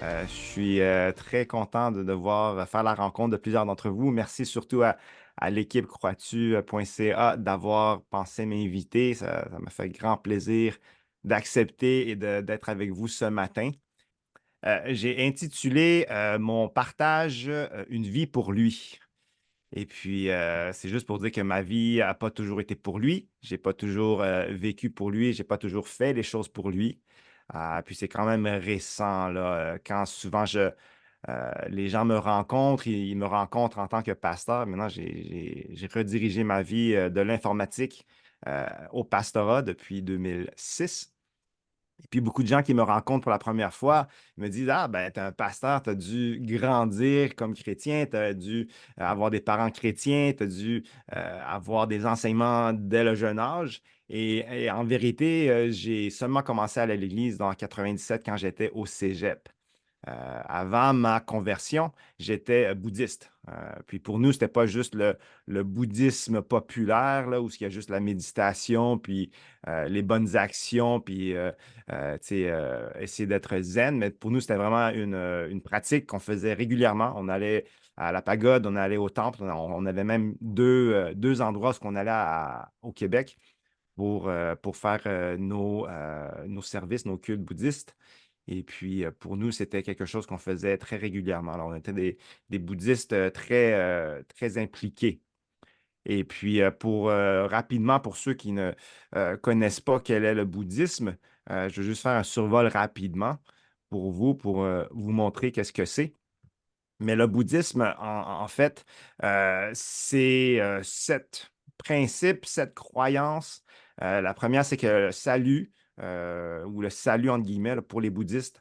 Je suis très content de devoir faire la rencontre de plusieurs d'entre vous. Merci surtout à l'équipe croatu.ca d'avoir pensé m'inviter. Ça m'a fait grand plaisir d'accepter et d'être avec vous ce matin. J'ai intitulé mon partage Une vie pour lui. Et puis, c'est juste pour dire que ma vie n'a pas toujours été pour lui. J'ai pas toujours vécu pour lui. J'ai pas toujours fait les choses pour lui. Puis c'est quand même récent, là, quand souvent les gens me rencontrent, ils me rencontrent en tant que pasteur. Maintenant, j'ai redirigé ma vie de l'informatique au pastorat depuis 2006. Et puis, beaucoup de gens qui me rencontrent pour la première fois me disent: Ah, ben, t'es un pasteur, t'as dû grandir comme chrétien, t'as dû avoir des parents chrétiens, t'as dû avoir des enseignements dès le jeune âge. Et en vérité, j'ai seulement commencé à aller à l'église dans 97 quand j'étais au cégep. Avant ma conversion, j'étais bouddhiste. Puis pour nous, c'était pas juste le bouddhisme populaire, là, où il y a juste la méditation, puis les bonnes actions, puis tu sais, essayer d'être zen. Mais pour nous, c'était vraiment une pratique qu'on faisait régulièrement. On allait à la pagode, on allait au temple. On avait même deux endroits où on allait au Québec pour faire nos services, nos cultes bouddhistes. Et puis, pour nous, c'était quelque chose qu'on faisait très régulièrement. Alors, on était des bouddhistes très impliqués. Et puis, rapidement, pour ceux qui ne connaissent pas quel est le bouddhisme, je vais juste faire un survol rapidement pour vous, pour vous montrer qu'est-ce que c'est. Mais le bouddhisme, en fait, c'est sept principes, sept croyances. La première, c'est que le salut, ou le salut entre guillemets, là, pour les bouddhistes,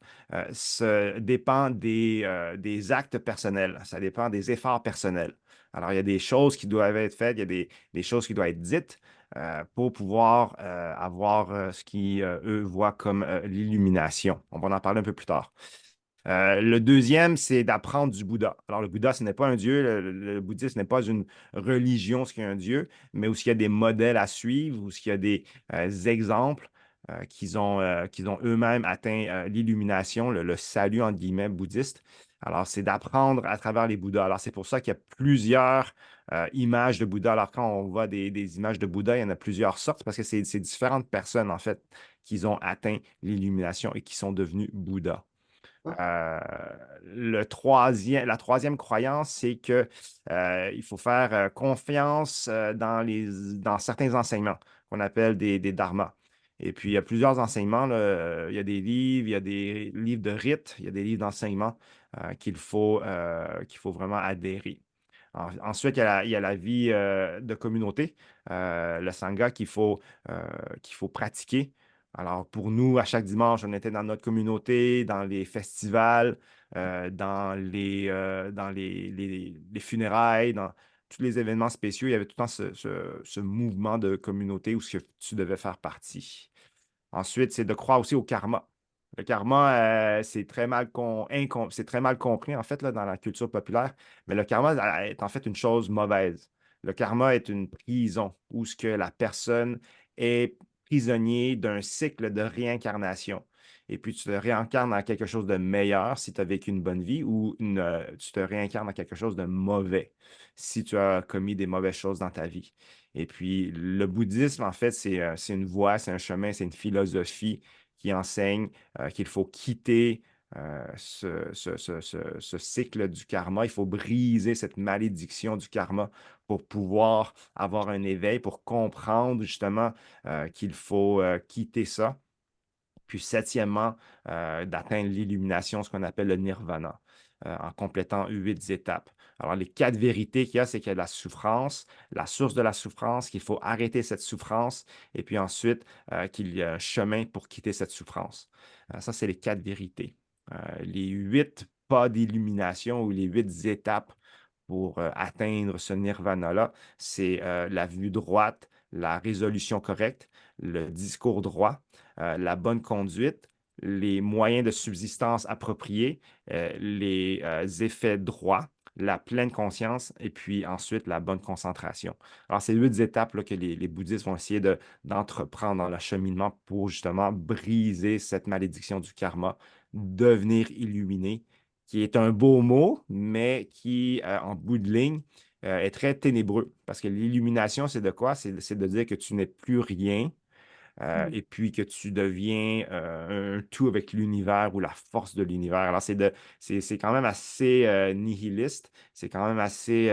dépend des actes personnels. Ça dépend des efforts personnels. Alors, il y a des choses qui doivent être faites, il y a des choses qui doivent être dites pour pouvoir avoir ce eux voient comme l'illumination. On va en parler un peu plus tard. Le deuxième, c'est d'apprendre du Bouddha. Alors, le Bouddha, ce n'est pas un dieu. Le bouddhisme n'est pas une religion, ce qui est un dieu, mais où il y a des modèles à suivre, où il y a des exemples qu'ils ont eux-mêmes atteint l'illumination, le salut, entre guillemets, bouddhiste. Alors, c'est d'apprendre à travers les Bouddhas. Alors, c'est pour ça qu'il y a plusieurs images de Bouddha. Alors, quand on voit des images de Bouddha, il y en a plusieurs sortes parce que c'est différentes personnes, en fait, qui ont atteint l'illumination et qui sont devenus Bouddha. Euh, la troisième croyance, c'est que il faut faire confiance dans certains enseignements qu'on appelle des dharmas. Et puis, il y a plusieurs enseignements, là. Il y a des livres, il y a des livres de rites, il y a des livres d'enseignement qu'il faut vraiment adhérer. Ensuite, il y a la vie de communauté, le sangha qu'il faut pratiquer. Alors, pour nous, à chaque dimanche, on était dans notre communauté, dans les festivals, dans les funérailles, dans tous les événements spéciaux. Il y avait tout le temps ce mouvement de communauté où tu devais faire partie. Ensuite, c'est de croire aussi au karma. Le karma, c'est très mal compris, en fait, là, dans la culture populaire. Mais le karma est en fait une chose mauvaise. Le karma est une prison où ce que la personne est prisonnier d'un cycle de réincarnation. Et puis, tu te réincarnes dans quelque chose de meilleur si tu as vécu une bonne vie ou tu te réincarnes dans quelque chose de mauvais si tu as commis des mauvaises choses dans ta vie. Et puis, le bouddhisme, en fait, c'est une voie, c'est un chemin, c'est une philosophie qui enseigne qu'il faut quitter ce cycle du karma. Il faut briser cette malédiction du karma pour pouvoir avoir un éveil, pour comprendre justement qu'il faut quitter ça. Puis septièmement, d'atteindre l'illumination, ce qu'on appelle le nirvana, en complétant 8 étapes. Alors, les 4 vérités qu'il y a, c'est qu'il y a la souffrance, la source de la souffrance, qu'il faut arrêter cette souffrance, et puis ensuite, qu'il y a un chemin pour quitter cette souffrance. Ça, c'est les 4 vérités. Les 8 pas d'illumination ou les 8 étapes pour atteindre ce nirvana-là, c'est la vue droite, la résolution correcte, le discours droit, la bonne conduite, les moyens de subsistance appropriés, les effets droits, la pleine conscience et puis ensuite la bonne concentration. Alors, c'est 8 étapes là, que les bouddhistes vont essayer d'entreprendre dans le cheminement pour justement briser cette malédiction du karma devenir illuminé, qui est un beau mot, mais qui, en bout de ligne, est très ténébreux. Parce que l'illumination, c'est de quoi? C'est de dire que tu n'es plus rien, Mhm. et puis que tu deviens un tout avec l'univers ou la force de l'univers. Alors, c'est quand même assez nihiliste, c'est quand même assez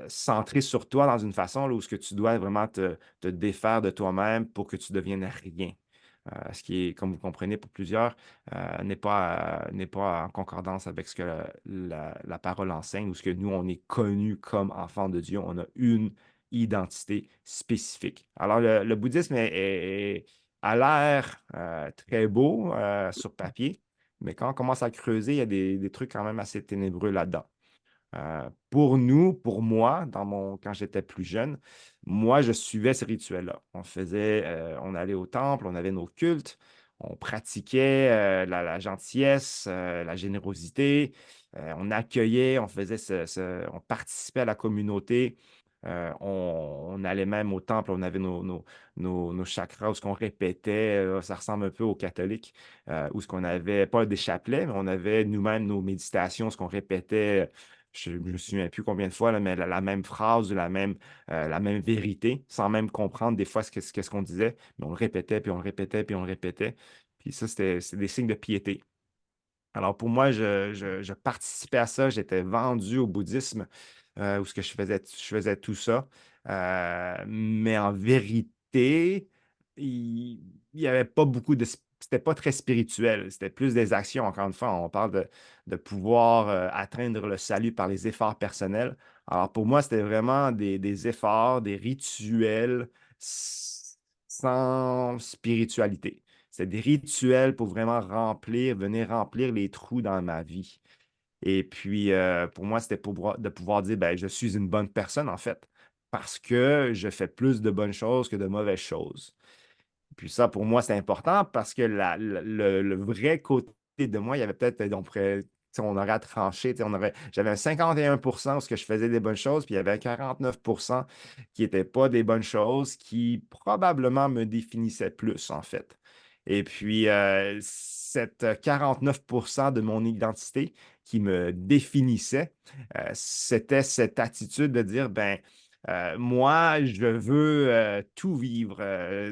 centré sur toi dans une façon là, où ce que tu dois vraiment te défaire de toi-même pour que tu deviennes rien. Ce qui est, comme vous comprenez, pour plusieurs, n'est pas en concordance avec ce que la parole enseigne ou ce que nous, on est connus comme enfants de Dieu. On a une identité spécifique. Alors, le bouddhisme a l'air très beau sur papier, mais quand on commence à creuser, il y a des trucs quand même assez ténébreux là-dedans. Pour nous, pour moi, quand j'étais plus jeune, moi, je suivais ce rituel-là. On allait au temple, on avait nos cultes, on pratiquait la gentillesse, la générosité, on accueillait, on participait à la communauté. On allait même au temple, on avait nos chakras où ce qu'on répétait, ça ressemble un peu aux catholiques, où ce qu'on avait pas des chapelets, mais on avait nous-mêmes nos méditations, ce qu'on répétait. Je ne me souviens plus combien de fois, là, mais la même phrase, la même vérité, sans même comprendre des fois ce qu'on disait, mais on le répétait, puis on le répétait, puis on le répétait. Puis ça, c'est des signes de piété. Alors pour moi, je participais à ça, j'étais vendu au bouddhisme, où ce que je faisais tout ça. Mais en vérité, il n'y avait pas beaucoup de... C'était pas très spirituel, c'était plus des actions. Encore une fois, on parle de pouvoir atteindre le salut par les efforts personnels. Alors pour moi, c'était vraiment des efforts, des rituels sans spiritualité. C'est des rituels pour vraiment venir remplir les trous dans ma vie. Et puis, pour moi, c'était de pouvoir dire, ben, je suis une bonne personne, en fait, parce que je fais plus de bonnes choses que de mauvaises choses. Puis ça, pour moi, c'est important parce que le vrai côté de moi, il y avait peut-être, on pourrait, tu sais, on aurait à trancher, tu sais, j'avais un 51% où ce que je faisais des bonnes choses, puis il y avait un 49% qui n'étaient pas des bonnes choses, qui probablement me définissaient plus, en fait. Et puis, cette 49% de mon identité qui me définissait, c'était cette attitude de dire, ben, moi, je veux tout vivre.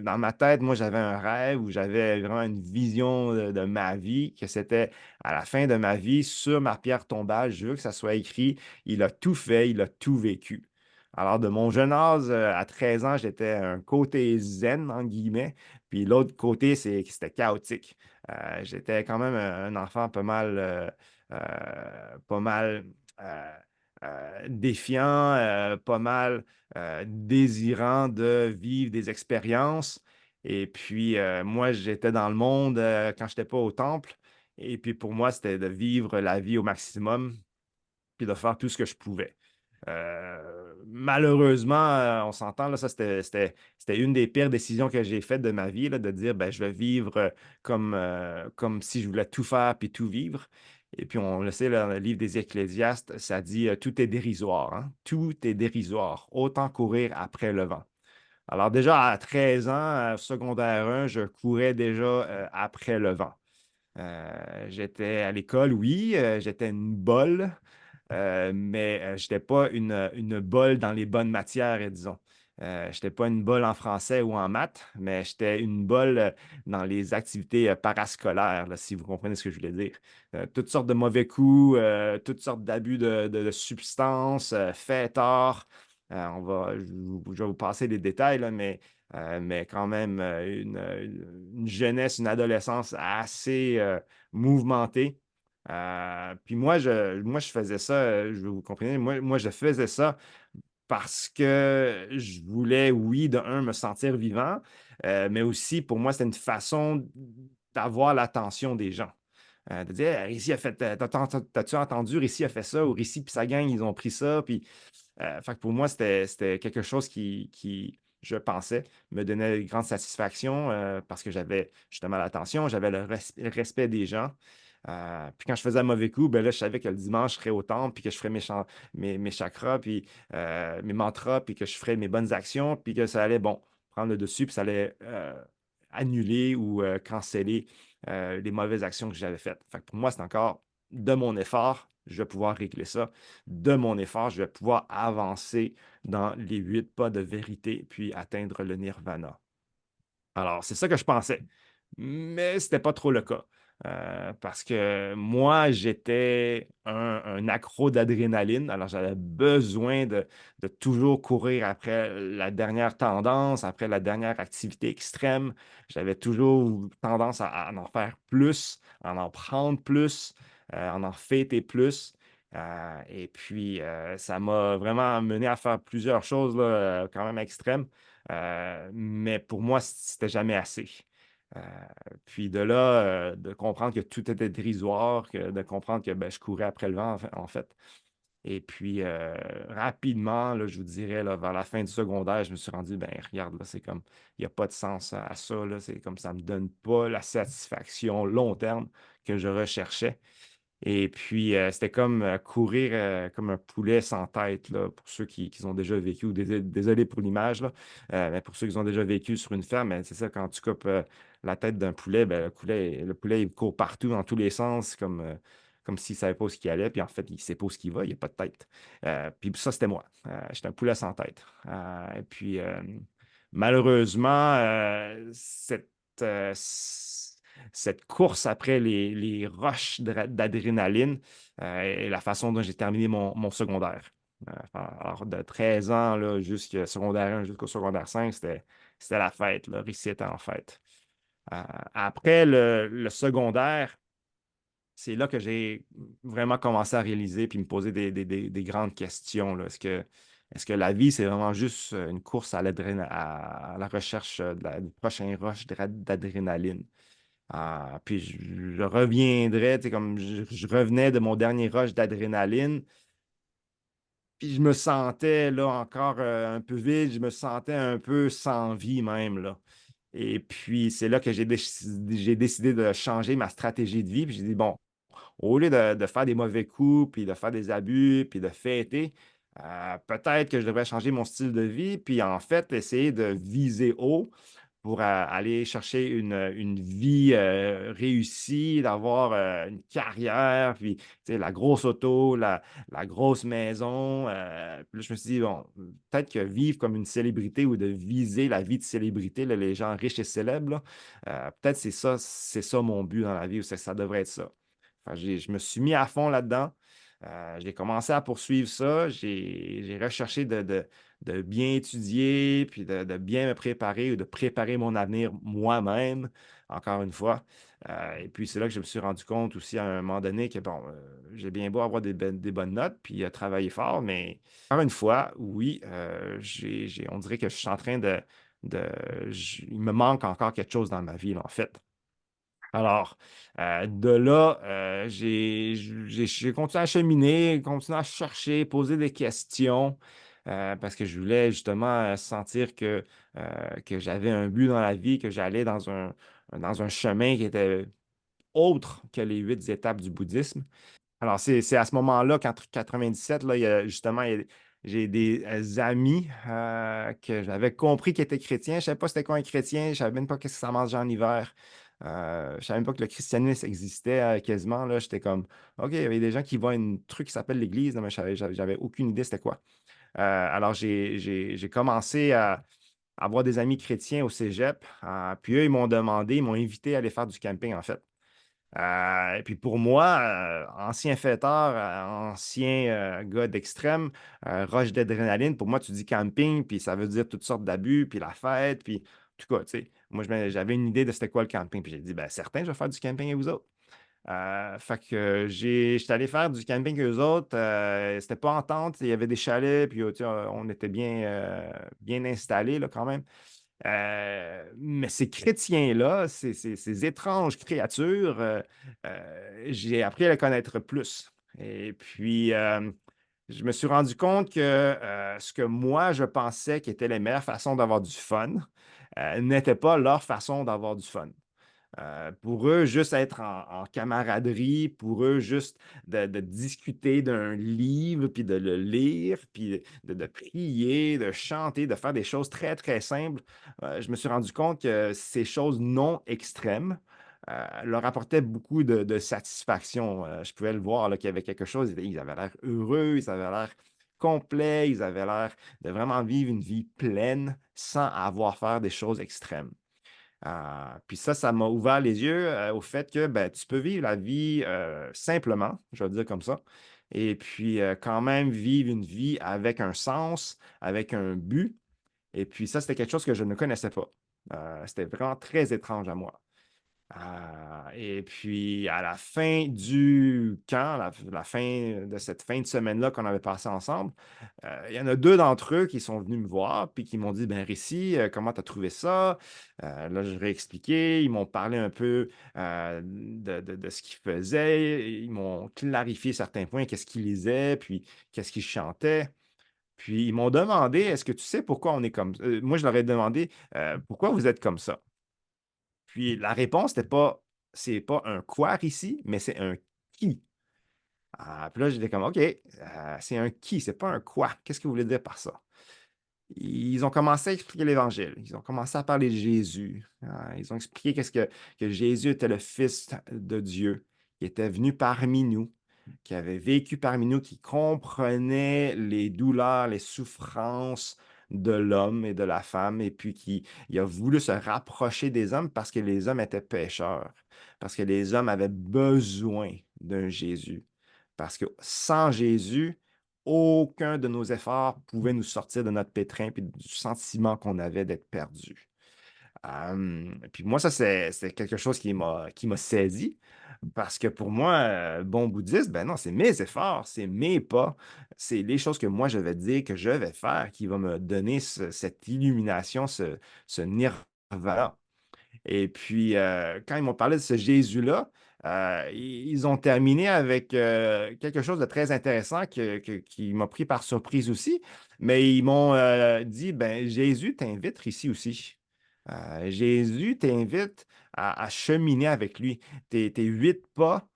Dans ma tête, moi, j'avais un rêve où j'avais vraiment une vision de ma vie, que c'était à la fin de ma vie, sur ma pierre tombale, je veux que ça soit écrit, il a tout fait, il a tout vécu. Alors, de mon jeune âge, à 13 ans, j'étais un côté zen, en guillemets, puis l'autre côté, c'est que c'était chaotique. J'étais quand même un enfant pas mal défiant, pas mal désirant de vivre des expériences. Et puis, moi, j'étais dans le monde quand je n'étais pas au temple. Et puis, pour moi, c'était de vivre la vie au maximum, puis de faire tout ce que je pouvais. Malheureusement, on s'entend, là, ça, c'était une des pires décisions que j'ai faites de ma vie, là, de dire, ben, je vais vivre comme si je voulais tout faire puis tout vivre. Et puis, on le sait, là, dans le livre des Ecclésiastes, ça dit, tout est dérisoire, hein. Tout est dérisoire. Autant courir après le vent. Alors, déjà, à 13 ans, secondaire 1, je courais déjà après le vent. J'étais à l'école, oui, j'étais une bolle, mais je n'étais pas une bolle dans les bonnes matières, disons. Je n'étais pas une bolle en français ou en maths, mais j'étais une bolle dans les activités parascolaires, là, si vous comprenez ce que je voulais dire. Toutes sortes de mauvais coups, toutes sortes d'abus de substances, fêtards. Je vais vous passer les détails, là, mais quand même une jeunesse, une adolescence assez mouvementée. Puis moi, je faisais ça, vous comprenez, moi, je faisais ça parce que je voulais, oui, de un, me sentir vivant, mais aussi, pour moi, c'était une façon d'avoir l'attention des gens. De dire, hey, Rici a fait, t'as-tu entendu, Rici a fait ça, ou Rici puis sa gang, ils ont pris ça, puis fait que pour moi, c'était quelque chose qui, je pensais, me donnait une grande satisfaction parce que j'avais justement l'attention, j'avais le respect des gens. Puis quand je faisais un mauvais coup, ben là, je savais que le dimanche, je serais au temple, puis que je ferais mes chakras, puis mes mantras, puis que je ferais mes bonnes actions, puis que ça allait, bon, prendre le dessus, puis ça allait annuler ou canceller les mauvaises actions que j'avais faites. Fait que pour moi, c'est encore de mon effort, je vais pouvoir régler ça. De mon effort, je vais pouvoir avancer dans les 8 pas de vérité, puis atteindre le nirvana. Alors, c'est ça que je pensais. Mais c'était pas trop le cas. Parce que moi, j'étais un accro d'adrénaline. Alors, j'avais besoin de toujours courir après la dernière tendance, après la dernière activité extrême. J'avais toujours tendance à en faire plus, à en prendre plus, à en fêter plus. Et puis, ça m'a vraiment mené à faire plusieurs choses là, quand même extrêmes. Mais pour moi, c'était jamais assez. Euh, Puis de là, de comprendre que tout était dérisoire, de comprendre que ben, je courais après le vent, en fait. Et puis, rapidement, là, je vous dirais, là, vers la fin du secondaire, je me suis rendu, ben regarde, là, c'est comme, il n'y a pas de sens à ça, là, c'est comme ça ne me donne pas la satisfaction long terme que je recherchais. Et puis, c'était comme courir comme un poulet sans tête, là, pour ceux qui ont déjà vécu, ou désolé pour l'image, là, mais pour ceux qui ont déjà vécu sur une ferme, ben, c'est ça, quand tu coupes la tête d'un poulet, ben, le poulet, il court partout dans tous les sens, comme s'il ne savait pas où il allait, puis en fait, il ne sait pas où il va, il n'y a pas de tête. Puis ça, c'était moi. J'étais un poulet sans tête. Et puis, malheureusement, euh, cette course après les rushs d'adrénaline et la façon dont j'ai terminé mon secondaire. Alors, de 13 ans là, jusqu'au secondaire 1 jusqu'au secondaire 5, c'était la fête, là. Ici était en fête. Après le secondaire, c'est là que j'ai vraiment commencé à réaliser puis me poser des grandes questions, là. Est-ce que la vie, c'est vraiment juste une course à la recherche du prochain rush d'adrénaline? Puis je reviendrais, tu sais, comme je revenais de mon dernier rush d'adrénaline, puis je me sentais là encore un peu vide, je me sentais un peu sans vie même, là. Et puis c'est là que j'ai décidé de changer ma stratégie de vie. Puis j'ai dit, bon, au lieu de faire des mauvais coups, puis de faire des abus, puis de fêter, peut-être que je devrais changer mon style de vie, puis en fait, essayer de viser haut pour aller chercher une vie réussie, d'avoir une carrière, puis tu sais, la grosse auto, la grosse maison. Puis là, je me suis dit, bon, peut-être que vivre comme une célébrité ou de viser la vie de célébrité, là, les gens riches et célèbres, là, peut-être c'est ça mon but dans la vie, ou ça devrait être ça. Enfin, je me suis mis à fond là-dedans. J'ai commencé à poursuivre ça. J'ai recherché de bien étudier, puis de bien me préparer ou de préparer mon avenir moi-même, encore une fois. Et puis c'est là que je me suis rendu compte aussi à un moment donné que, bon, j'ai bien beau avoir des bonnes notes, puis travailler fort, mais encore une fois, oui, on dirait que je suis en train il me manque encore quelque chose dans ma vie, là, en fait. Alors, de là, j'ai continué à cheminer, continué à chercher, poser des questions, parce que je voulais justement sentir que j'avais un but dans la vie, que j'allais dans un chemin qui était autre que les 8 étapes du bouddhisme. Alors, c'est à ce moment-là, qu'en 97, là, justement, j'ai des amis que j'avais compris qu'ils étaient chrétiens. Je ne savais pas c'était quoi un chrétien. Je ne savais même pas qu'est-ce que ça mangeait en hiver. Je ne savais même pas que le christianisme existait quasiment. Là. J'étais comme, OK, il y avait des gens qui voient un truc qui s'appelle l'Église, là, mais j'avais aucune idée c'était quoi. Alors, j'ai commencé à avoir des amis chrétiens au cégep. Puis eux, ils m'ont invité à aller faire du camping, en fait. Et puis pour moi, ancien fêteur, ancien gars d'extrême, rush d'adrénaline, pour moi, tu dis camping, puis ça veut dire toutes sortes d'abus, puis la fête, puis en tout cas, tu sais, moi, j'avais une idée de c'était quoi le camping, puis j'ai dit, ben certain, je vais faire du camping avec vous autres. Fait que j'étais allé faire du camping avec eux autres. C'était pas en tente, il y avait des chalets, puis tu sais, on était bien installés là, quand même. Mais ces chrétiens-là, ces étranges créatures, j'ai appris à les connaître plus. Et puis, je me suis rendu compte que ce que moi, je pensais qui était les meilleures façons d'avoir du fun, n'était pas leur façon d'avoir du fun. Pour eux, juste être en camaraderie, pour eux, juste de discuter d'un livre, puis de le lire, puis de prier, de chanter, de faire des choses très, très simples. Je me suis rendu compte que ces choses non extrêmes leur apportaient beaucoup de satisfaction. Je pouvais le voir là, qu'il y avait quelque chose, ils avaient l'air heureux, ils avaient l'air complets, ils avaient l'air de vraiment vivre une vie pleine sans avoir à faire des choses extrêmes. Puis ça m'a ouvert les yeux au fait que ben, tu peux vivre la vie simplement, je vais le dire comme ça, et puis quand même vivre une vie avec un sens, avec un but. Et puis ça, c'était quelque chose que je ne connaissais pas. C'était vraiment très étrange à moi. Et puis, à la fin du camp, la fin de cette fin de semaine-là qu'on avait passé ensemble, il y en a deux d'entre eux qui sont venus me voir puis qui m'ont dit, ben Ricky, comment tu as trouvé ça? Là, je leur ai expliqué, ils m'ont parlé un peu de ce qu'ils faisaient, ils m'ont clarifié certains points, qu'est-ce qu'ils lisaient, puis qu'est-ce qu'ils chantaient. Puis ils m'ont demandé, est-ce que tu sais pourquoi on est comme ça? Moi, je leur ai demandé, pourquoi vous êtes comme ça? Puis la réponse n'était pas, c'est pas un quoi ici, mais c'est un qui. Puis là, j'étais comme, OK, c'est un qui, c'est pas un quoi. Qu'est-ce que vous voulez dire par ça? Ils ont commencé à expliquer l'Évangile. Ils ont commencé à parler de Jésus. Ils ont expliqué que Jésus était le Fils de Dieu, qui était venu parmi nous, qui avait vécu parmi nous, qui comprenait les douleurs, les souffrances de l'homme et de la femme, et puis qui il a voulu se rapprocher des hommes parce que les hommes étaient pécheurs, parce que les hommes avaient besoin d'un Jésus. Parce que sans Jésus, aucun de nos efforts pouvait nous sortir de notre pétrin et du sentiment qu'on avait d'être perdu. Puis moi, ça, c'est quelque chose qui m'a saisi parce que pour moi, bon bouddhiste, ben non, c'est mes efforts, c'est mes pas, c'est les choses que moi je vais dire, que je vais faire qui va me donner cette illumination, ce nirvana. Et puis, quand ils m'ont parlé de ce Jésus-là, ils ont terminé avec quelque chose de très intéressant qui m'a pris par surprise aussi. Mais ils m'ont dit, ben, Jésus t'invite ici aussi. Jésus t'invite à cheminer avec lui. Tes 8 pas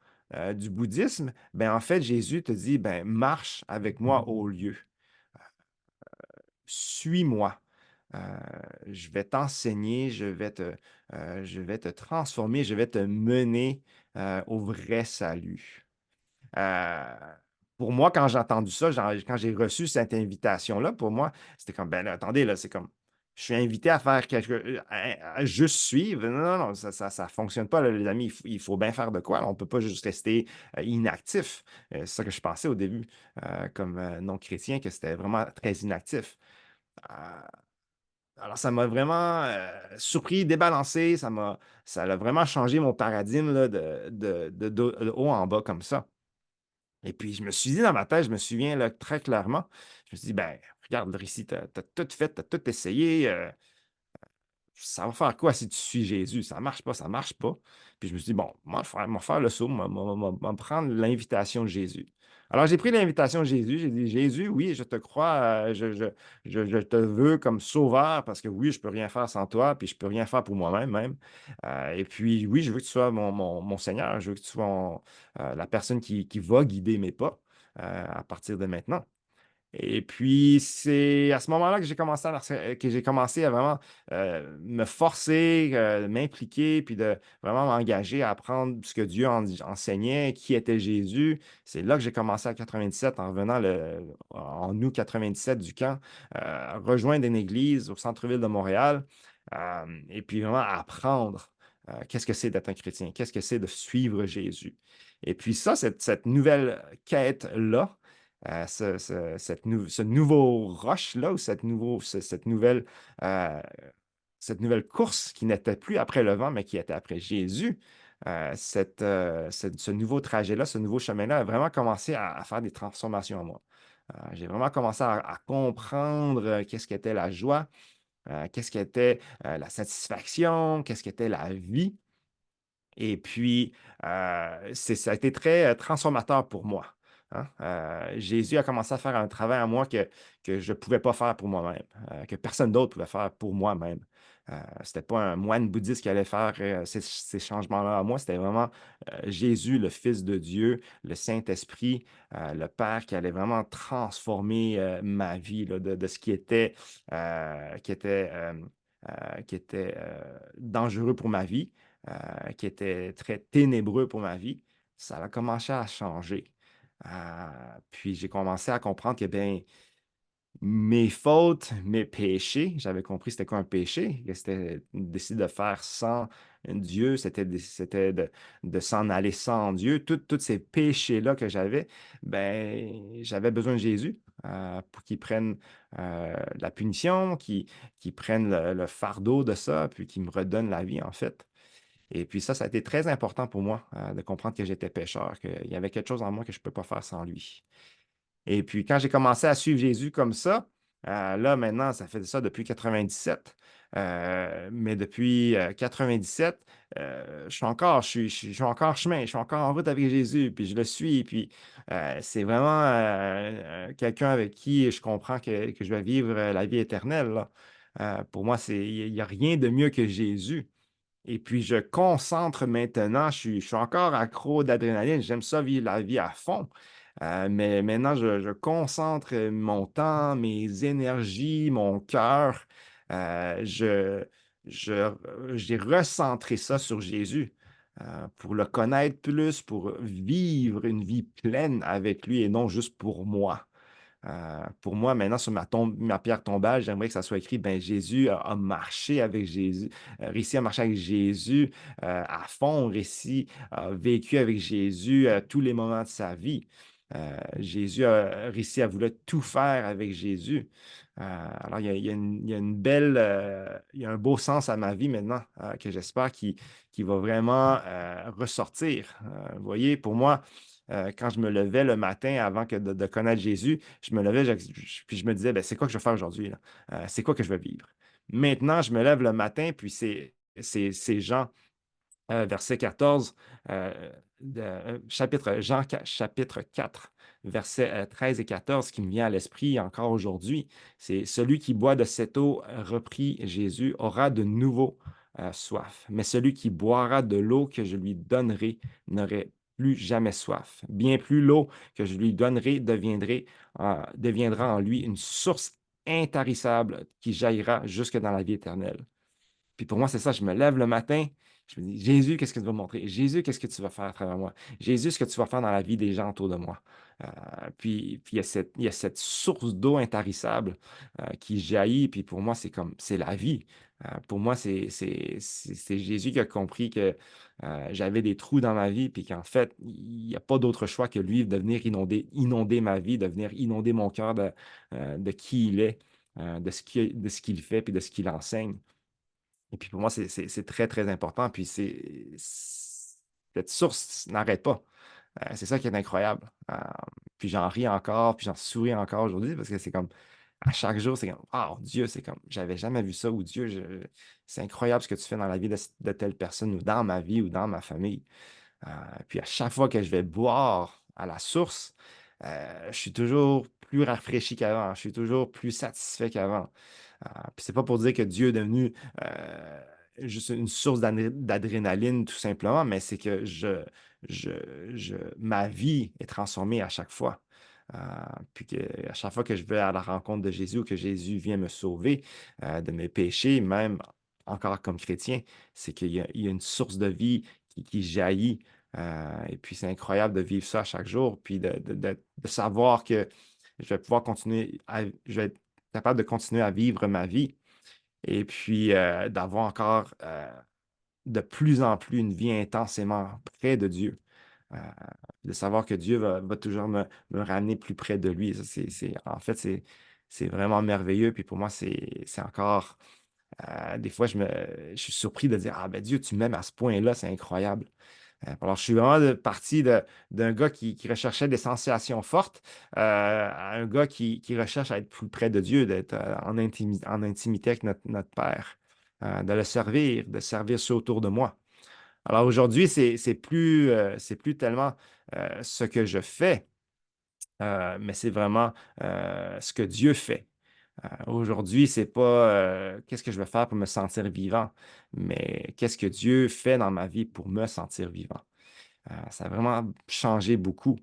du bouddhisme, ben, en fait, Jésus te dit, ben, marche avec moi au lieu. Suis-moi. Euh, je vais t'enseigner, je vais te transformer, je vais te mener au vrai salut. Euh, pour moi, quand j'ai entendu ça, quand j'ai reçu cette invitation-là, pour moi, c'était comme, ben là, attendez, là, c'est comme, je suis invité à faire à juste suivre. Non, non, non, ça fonctionne pas, là, les amis. Il faut bien faire de quoi, là. On peut pas juste rester inactif. C'est ça que je pensais au début, comme non-chrétien, que c'était vraiment très inactif. Euh, alors, ça m'a vraiment surpris, débalancé, ça a vraiment changé mon paradigme là, de haut en bas comme ça. Et puis, je me suis dit dans ma tête, je me souviens là, très clairement, je me suis dit, ben, regarde, Ricky, t'as tout fait, t'as tout essayé. Ça va faire quoi si tu suis Jésus? Ça marche pas, ça marche pas. Puis je me suis dit, bon, moi, je vais faire le saut, moi, prendre l'invitation de Jésus. Alors, j'ai pris l'invitation de Jésus. J'ai dit, Jésus, oui, je te crois, je te veux comme sauveur parce que oui, je peux rien faire sans toi, puis je peux rien faire pour moi-même même. Et puis, oui, je veux que tu sois mon Seigneur. Je veux que tu sois la personne qui va guider mes pas à partir de maintenant. Et puis, c'est à ce moment-là que j'ai commencé à vraiment me forcer, m'impliquer, puis de vraiment m'engager à apprendre ce que Dieu enseignait, qui était Jésus. C'est là que j'ai commencé à 97, en revenant en août 97 du camp, rejoindre une église au centre-ville de Montréal, et puis vraiment apprendre qu'est-ce que c'est d'être un chrétien, qu'est-ce que c'est de suivre Jésus. Et puis ça, cette nouvelle quête-là, ce nouveau rush-là, ou euh, cette nouvelle course qui n'était plus après le vent, mais qui était après Jésus, ce nouveau trajet-là, ce nouveau chemin-là a vraiment commencé à faire des transformations en moi. J'ai vraiment commencé à comprendre qu'est-ce qu'était la joie, qu'est-ce qu'était la satisfaction, qu'est-ce qu'était la vie. Et puis, ça a été très transformateur pour moi. Hein. Jésus a commencé à faire un travail en moi que je ne pouvais pas faire pour moi-même, que personne d'autre pouvait faire pour moi-même. Ce n'était pas un moine bouddhiste qui allait faire ces changements-là à moi, c'était vraiment Jésus, le Fils de Dieu, le Saint-Esprit, le Père qui allait vraiment transformer ma vie là, de ce qui était dangereux pour ma vie, qui était très ténébreux pour ma vie. Ça a commencé à changer. Puis j'ai commencé à comprendre que ben, mes fautes, mes péchés, j'avais compris c'était quoi un péché, que c'était décider de faire sans Dieu, c'était de s'en aller sans Dieu. Tous ces péchés-là que j'avais, ben, j'avais besoin de Jésus pour qu'il prenne la punition, qu'il prenne le fardeau de ça, puis qu'il me redonne la vie, en fait. Et puis ça a été très important pour moi de comprendre que j'étais pécheur, qu'il y avait quelque chose en moi que je ne peux pas faire sans lui. Et puis, quand j'ai commencé à suivre Jésus comme ça, là, maintenant, ça fait ça depuis 97. Mais depuis 97, je suis encore en chemin, je suis encore en route avec Jésus, puis je le suis. Puis, c'est vraiment quelqu'un avec qui je comprends que je vais vivre la vie éternelle, là. Pour moi, il n'y a rien de mieux que Jésus. Et puis, je concentre maintenant, je suis encore accro d'adrénaline, j'aime ça vivre la vie à fond. Mais maintenant, je concentre mon temps, mes énergies, mon cœur. euh, je, je- j'ai recentré ça sur Jésus pour le connaître plus, pour vivre une vie pleine avec lui et non juste pour moi. Pour moi, maintenant, sur ma pierre tombale, j'aimerais que ça soit écrit, ben, Jésus a marché avec Jésus, réussi à marcher avec Jésus à fond, réussi, a vécu avec Jésus tous les moments de sa vie. Jésus a réussi à vouloir tout faire avec Jésus. Alors, il y a une belle, il y a un beau sens à ma vie maintenant que j'espère qu'il va vraiment ressortir. Vous voyez, pour moi, quand je me levais le matin avant de connaître Jésus, je me levais, puis je me disais, ben, c'est quoi que je vais faire aujourd'hui, là? C'est quoi que je vais vivre? Maintenant, je me lève le matin, puis c'est Jean, verset 14, chapitre 4, versets 13 et 14, qui me vient à l'esprit encore aujourd'hui. C'est celui qui boit de cette eau, reprit Jésus, aura de nouveau soif. Mais celui qui boira de l'eau que je lui donnerai n'aurait plus jamais soif. Bien plus l'eau que je lui donnerai deviendra en lui une source intarissable qui jaillira jusque dans la vie éternelle. Puis pour moi, c'est ça, je me lève le matin, je me dis, Jésus, qu'est-ce que tu vas me montrer? Jésus, qu'est-ce que tu vas faire à travers moi? Jésus, ce que tu vas faire dans la vie des gens autour de moi? Puis il y a cette source d'eau intarissable qui jaillit, puis pour moi, c'est la vie. Pour moi, c'est Jésus qui a compris que j'avais des trous dans ma vie, puis qu'en fait, il n'y a pas d'autre choix que lui de venir inonder ma vie, de venir inonder mon cœur de qui il est, de ce qu'il fait, puis de ce qu'il enseigne. Et puis pour moi, c'est très, très important. Puis cette source n'arrête pas. C'est ça qui est incroyable. Puis j'en ris encore, puis j'en souris encore aujourd'hui parce que c'est comme à chaque jour, c'est comme oh Dieu, c'est comme j'avais jamais vu ça ou Dieu, c'est incroyable ce que tu fais dans la vie de telle personne ou dans ma vie ou dans ma famille. Puis à chaque fois que je vais boire à la source, je suis toujours plus rafraîchi qu'avant, je suis toujours plus satisfait qu'avant. Puis c'est pas pour dire que Dieu est devenu juste une source d'adrénaline tout simplement, mais c'est que je, ma vie est transformée à chaque fois. Euh, Puis que, à chaque fois que je vais à la rencontre de Jésus ou que Jésus vient me sauver de mes péchés, même encore comme chrétien, c'est qu'il y a une source de vie qui jaillit. Et puis c'est incroyable de vivre ça chaque jour, puis de savoir que je vais pouvoir je vais être capable de continuer à vivre ma vie et puis d'avoir encore de plus en plus une vie intensément près de Dieu. Euh, de savoir que Dieu va toujours me ramener plus près de lui. Ça, en fait, c'est vraiment merveilleux. Puis pour moi, c'est encore, des fois, je suis surpris de dire, ah ben Dieu, tu m'aimes à ce point-là, c'est incroyable. Alors, je suis vraiment parti d'un gars qui recherchait des sensations fortes à un gars qui recherche à être plus près de Dieu, d'être en intimité avec notre Père, de le servir, de servir ceux autour de moi. Alors aujourd'hui, c'est plus tellement ce que je fais, mais c'est vraiment ce que Dieu fait. Aujourd'hui, c'est pas qu'est-ce que je vais faire pour me sentir vivant, mais qu'est-ce que Dieu fait dans ma vie pour me sentir vivant. Ça a vraiment changé beaucoup.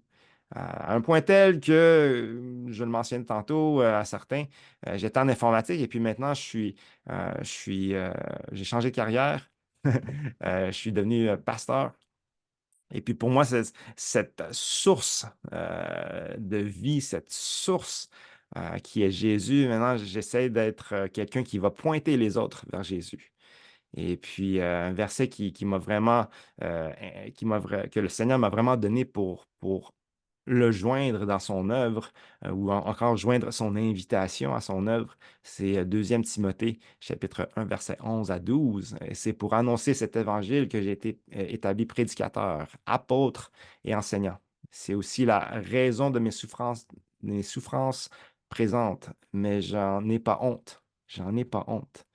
À un point tel que, je le mentionnais tantôt à certains, j'étais en informatique et puis maintenant j'ai changé de carrière. Je suis devenu pasteur. Et puis pour moi, cette source de vie, cette source qui est Jésus, maintenant j'essaie d'être quelqu'un qui va pointer les autres vers Jésus. Et puis un verset qui m'a vraiment, que le Seigneur m'a vraiment donné pour le joindre dans son œuvre, ou encore joindre son invitation à son œuvre, c'est 2 Timothée, chapitre 1, verset 11 à 12. Et c'est pour annoncer cet évangile que j'ai été établi prédicateur, apôtre et enseignant. C'est aussi la raison de mes souffrances présentes, mais j'en ai pas honte. J'en ai pas honte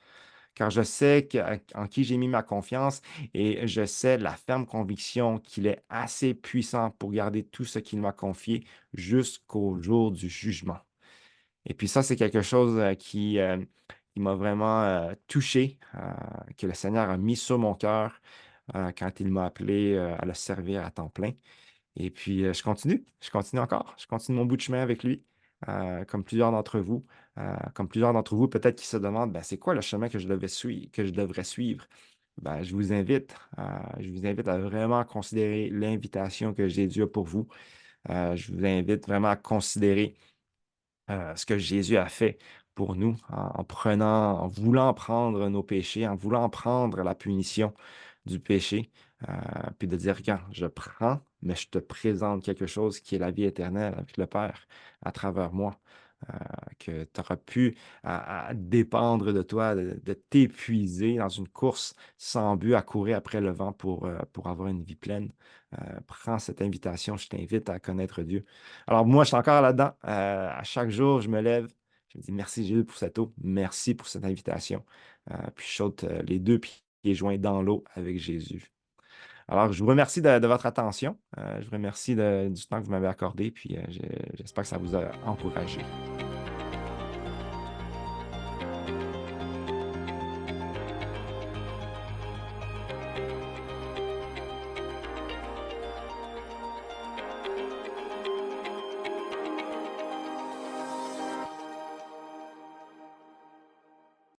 car je sais en qui j'ai mis ma confiance et je sais la ferme conviction qu'il est assez puissant pour garder tout ce qu'il m'a confié jusqu'au jour du jugement. Et puis ça, c'est quelque chose qui m'a vraiment touché, que le Seigneur a mis sur mon cœur quand il m'a appelé à le servir à temps plein. Et puis, je continue encore, je continue mon bout de chemin avec lui, comme plusieurs d'entre vous. Comme plusieurs d'entre vous, peut-être qui se demandent, ben, c'est quoi le chemin que je devrais suivre? Ben, je vous invite à vraiment considérer l'invitation que Jésus a pour vous. Je vous invite vraiment à considérer ce que Jésus a fait pour nous en voulant prendre nos péchés, en voulant prendre la punition du péché, euh, puis de dire, regarde, je prends, mais je te présente quelque chose qui est la vie éternelle avec le Père à travers moi. euh, que tu auras pu à dépendre de toi, de t'épuiser dans une course sans but à courir après le vent pour avoir une vie pleine. Prends cette invitation, je t'invite à connaître Dieu. Alors moi, je suis encore là-dedans. À chaque jour, je me lève, je me dis merci Gilles pour cette eau, merci pour cette invitation. Puis je saute les 2 pieds joints dans l'eau avec Jésus. Alors, je vous remercie de votre attention. Je vous remercie du temps que vous m'avez accordé, puis j'espère que ça vous a encouragé.